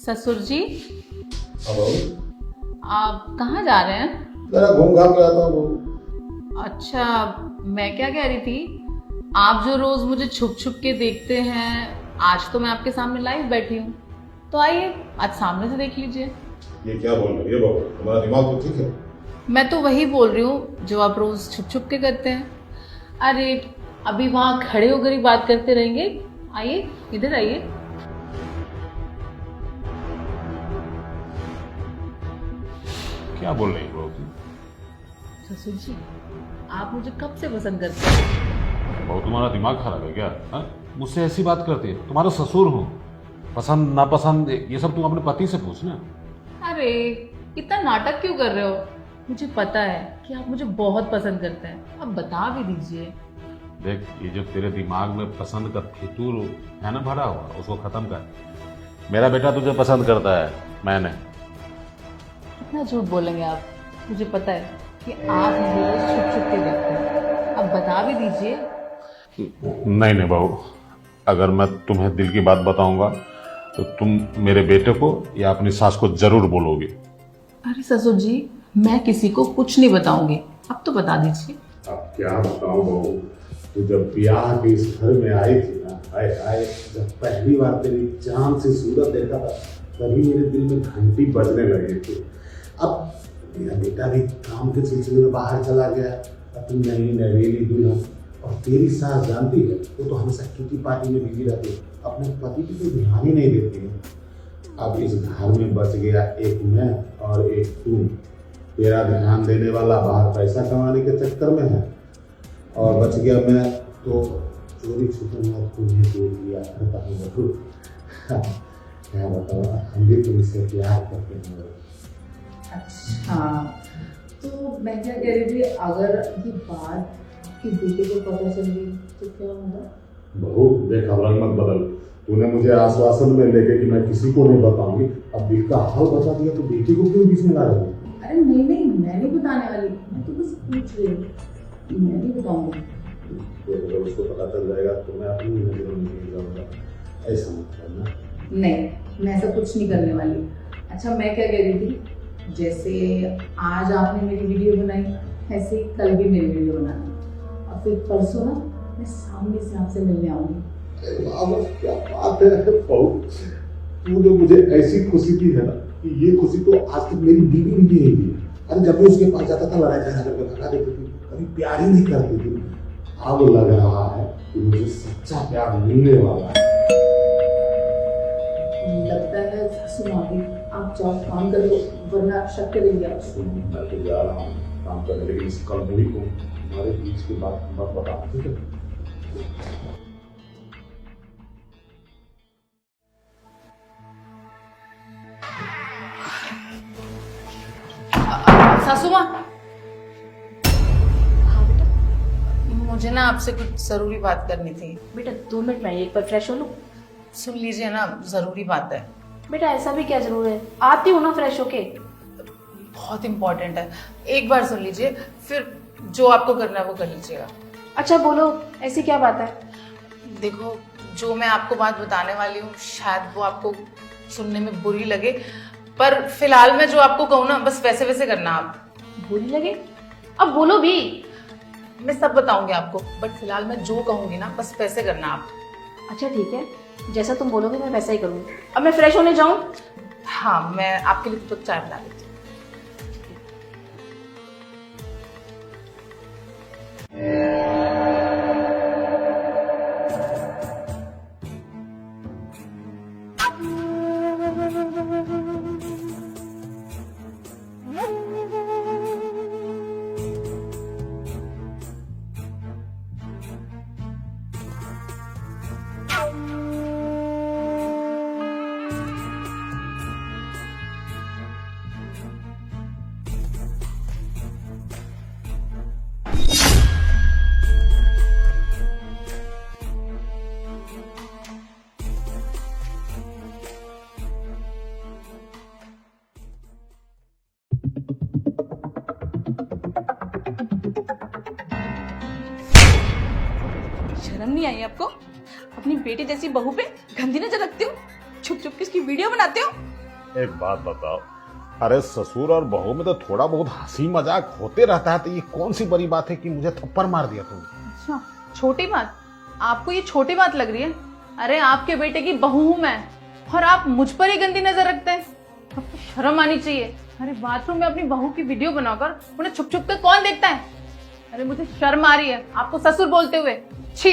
ससुर जी, हेलो। आप कहाँ जा रहे हैं? जरा घूम घाम रहा था वो। अच्छा, मैं क्या कह रही थी, आप जो रोज मुझे छुप छुप के देखते हैं, आज तो मैं आपके सामने लाइव बैठी हूँ, तो आइए आज सामने से देख लीजिए। ये क्या बोल रही है बाबू, तुम्हारा दिमाग तो ठीक है? मैं तो वही बोल रही हूँ जो आप रोज छुप छुप के करते हैं। अरे अभी वहाँ खड़े होकर ही बात करते रहेंगे, आइए इधर आइए। क्या बोल रही हो तुम? ससुर जी, आप मुझे कब से पसंद करते हैं? बहुत तुम्हारा दिमाग खराब है क्या? हाँ? मुझसे ऐसी बात करती है? तुम्हारा ससुर हूँ, पसंद नापसंद ये सब तुम अपने पति से पूछना। अरे इतना नाटक क्यों कर रहे हो? मुझे पता है कि आप मुझे बहुत पसंद करते हैं, अब बता भी दीजिए। देख, ये जो तेरे दिमाग में पसंद का फितूर है ना भरा हुआ, उसको खत्म कर। मेरा बेटा तुझे पसंद करता है, मैंने। कितना झूठ बोलेंगे आप? मुझे पता है कि आप मुझे रोज छुप छुप के देखते हैं, अब बता भी दीजिए। नहीं नहीं बहू, अगर मैं तुम्हें दिल की बात बताऊंगा तो तुम मेरे बेटे को या अपनी सास को जरूर बोलोगी। अरे ससुर जी, मैं किसी को कुछ नहीं बताऊंगी, अब तो बता दीजिए। अब क्या बताऊं बहू, तू जब ब्याह के इस घर में आई थी ना, आए आए, जब पहली बार तेरी चांद सी सूरत देखा था, तभी मेरे दिल में घंटी बजने लगी थी। अब मेरा बेटा भी काम के सिलसिले में बाहर चला गया, अपनी नई नवेली दुल्हन, और तेरी सास जानती है वो तो हमेशा किटी पार्टी में बिजी रहती है, अपने पति की कोई ध्यान ही नहीं देती है। अब इस घर में बच गया एक मैं और एक तू। तेरा ध्यान देने वाला बाहर पैसा कमाने के चक्कर में है, और बच गया मैं तो चोरी छुपे मैं तुम्हें दे दिया करता हूँ बहू। क्या बताओ, हम भी तुमसे प्यार करते हैं। अच्छा, तो मैं क्या कह रही थी, अगर ये बात कि बेटे को पता चल गई तो क्या होगा? बहू देख, अब रंग मत बदल। तूने मुझे आश्वासन में लेके कि मैं किसी को नहीं बताऊंगी, अब दिल का हाल बता दिया तो बेटी को क्यों बीच में ला रही है? अरे नहीं नहीं, मैं नहीं बताने वाली, मैं तो बस पूछ रही हूँ, मैं नहीं बताऊंगी। तो अगर उसको पता चल जाएगा तो मैं अपनी नजरों में नहीं जाऊंगा, ऐसा मत करना। नहीं, मैं ऐसा कुछ नहीं करने वाली। अच्छा, मैं क्या कह रही थी, जैसे आज आपने मेरी वीडियो बनाई, ऐसे ही कल भी मेरी वीडियो बनाना, और फिर परसों ना मैं सामने से आपसे मिलने आऊंगी। अरे वाह, क्या बात है बहू, तूने मुझे ऐसी खुशी दी है ना कि ये खुशी तो आज तक मेरी बीवी भी नहीं दी है। अरे जब भी उसके पास जाता था लड़ाई झगड़ा करके भगा देती थी, कभी प्यार ही नहीं करती थी। अब लग रहा है कि मुझे सच्चा प्यार मिलने वाला है। लगता है सासू माँ भी, आप जाओ काम कर लो, वरना शक करेंगे आप। मैं तो जा रहा हूँ काम करने, लेकिन इस कल मुड़ी को हमारे बीच की बात मत बता, ठीक है? सासू माँ, मुझे ना आपसे कुछ जरूरी बात करनी थी। बेटा 2 मिनट में एक बार फ्रेश हो लो। सुन लीजिए ना, जरूरी बात है। बेटा ऐसा भी क्या जरूर है, आती हूँ ना फ्रेश होके। बहुत इंपॉर्टेंट है, एक बार सुन लीजिए, फिर जो आपको करना है वो कर लीजिएगा। अच्छा बोलो, ऐसी क्या बात है? देखो, जो मैं आपको बात बताने वाली हूँ शायद वो आपको सुनने में बुरी लगे, पर फिलहाल मैं जो आपको कहूँ ना बस वैसे वैसे करना आप। बुरी लगे? अब बोलो भी। मैं सब बताऊंगी आपको, बट फिलहाल मैं जो कहूँगी ना बस वैसे करना आप। अच्छा ठीक है, जैसा तुम बोलोगे मैं वैसा ही करूँगी। अब मैं फ्रेश होने जाऊँ? हाँ, मैं आपके लिए तो चाय बना देती हूँ। शर्म नहीं आई आपको? अपनी बेटी जैसी बहू पे गंदी नजर रखते हो, छुप छुप के उसकी वीडियो बनाते हो। एक बात बताओ, अरे ससुर और बहू में तो थोड़ा बहुत हंसी मजाक होते रहता है, तो ये कौन सी बड़ी बात है कि मुझे थप्पड़ मार दिया तुमने? अच्छा, छोटी बात? आपको ये छोटी बात लग रही है? अरे आपके बेटे की बहू हूं मैं, और आप मुझ पर ही गंदी नजर रखते हैं। आपको शर्म आनी चाहिए। अरे बाथरूम में अपनी बहू की वीडियो बनाकर उन्हें छुप छुप कर कौन देखता है? अरे मुझे शर्म आ रही है आपको ससुर बोलते हुए। छी।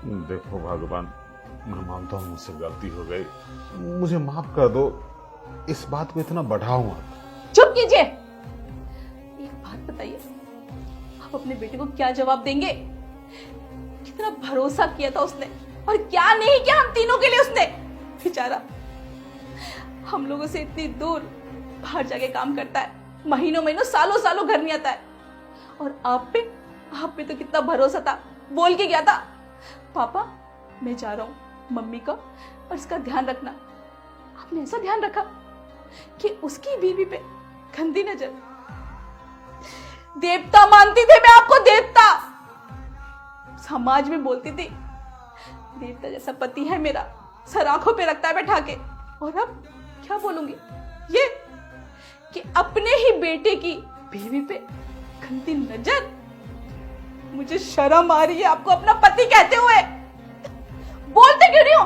देखो भगवान, मैं मानता हूँ मुझसे गलती हो गई, मुझे माफ कर दो, इस बात को इतना बढ़ाओ मत। चुप कीजिए। एक बात बताइए, आप अपने बेटे को क्या जवाब देंगे? कितना भरोसा किया था उसने, और क्या नहीं किया हम तीनों के लिए उसने। बेचारा हम लोगों से इतनी दूर बाहर जाके काम करता है, महीनों महीनों सालों सालों घर नहीं आता है। और आप पे तो कितना भरोसा था, बोल के गया था, पापा मैं जा रहा हूं, मम्मी का और इसका ध्यान रखना। आपने ऐसा ध्यान रखा कि उसकी बीवी पे गंदी नजर। देवता मानती थी मैं आपको, देवता। समाज में बोलती थी देवता जैसा पति है मेरा, सर आंखों पे रखता है बैठा के। और अब क्या बोलूंगी ये कि अपने ही बेटे की बीवी पे गंदी नजर। मुझे शर्म आ रही है आपको अपना पति कहते हुए। बोलते क्यों नहीं हो?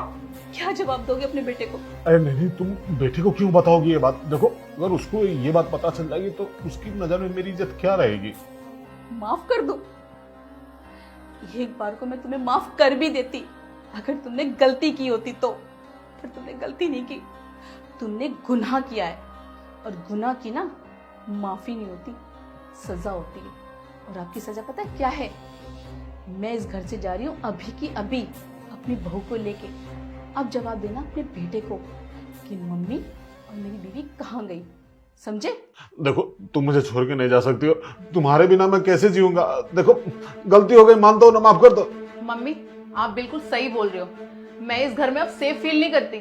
क्या जवाब दोगे अपने बेटे को? अरे नहीं, तुम बेटे को क्यों बताओगी ये बात? देखो, अगर उसको ये बात पता चल जाएगी तो उसकी नजर में मेरी इज्जत क्या रहेगी? माफ कर दो, एक बार को मैं तुम्हें माफ कर भी देती अगर तुमने गलती की होती तो। पर तुमने गलती नहीं की, तुमने गुनाह किया है। और गुनाह की ना माफी नहीं होती, सजा होती है। और आपकी सजा पता है क्या है? मैं इस घर से जा रही हूँ अभी की अभी अपनी बहू को लेके। अब जवाब देना अपने बेटे को कि मम्मी और मेरी बीवी कहाँ गई, समझे? देखो, तुम मुझे छोड़ के नहीं जा सकती हो, तुम्हारे बिना मैं कैसे जीऊंगा? देखो, गलती हो गई, मानता हूं ना, माफ कर दो। मम्मी आप बिल्कुल सही बोल रहे हो, मैं इस घर में अब सेफ फील नहीं करती।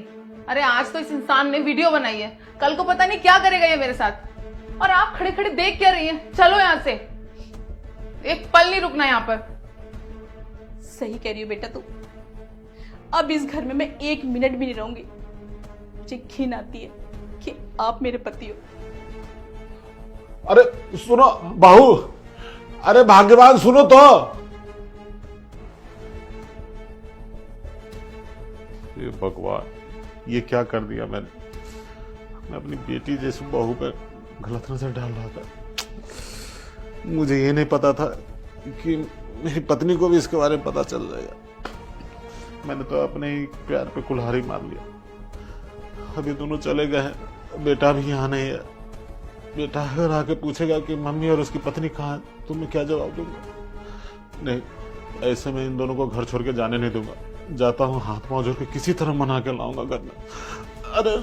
अरे आज तो इस इंसान ने वीडियो बनाई है, कल को पता नहीं क्या करेगा ये मेरे साथ। और आप खड़े खड़े देख क्या रही हैं? चलो यहाँ से, एक पल नहीं रुकना यहाँ पर। सही कह रही हो बेटा तू, अब इस घर में मैं एक मिनट भी नहीं रहूंगी। मुझे घिन आती है कि आप मेरे पति हो। अरे सुनो बहू, अरे भाग्यवान सुनो तो। ये भगवान, ये क्या कर दिया मैंने? मैं अपनी बेटी जैसी बहू पर गलत नजर डाल रहा था। मुझे ये नहीं पता था कि मेरी पत्नी को भी इसके बारे में पता चल जाएगा। मैंने तो अपने ही प्यार पे कुल्हाड़ी मार लिया। अभी दोनों चले गए हैं, बेटा भी यहाँ नहीं है। बेटा अगर आके पूछेगा कि मम्मी और उसकी पत्नी कहाँ है, तो मैं क्या जवाब दूंगा? नहीं, ऐसे में इन दोनों को घर छोड़ के जाने नहीं दूंगा। जाता हूँ, हाथ पांव जोड़ के किसी तरह मना के लाऊंगा घर में। अरे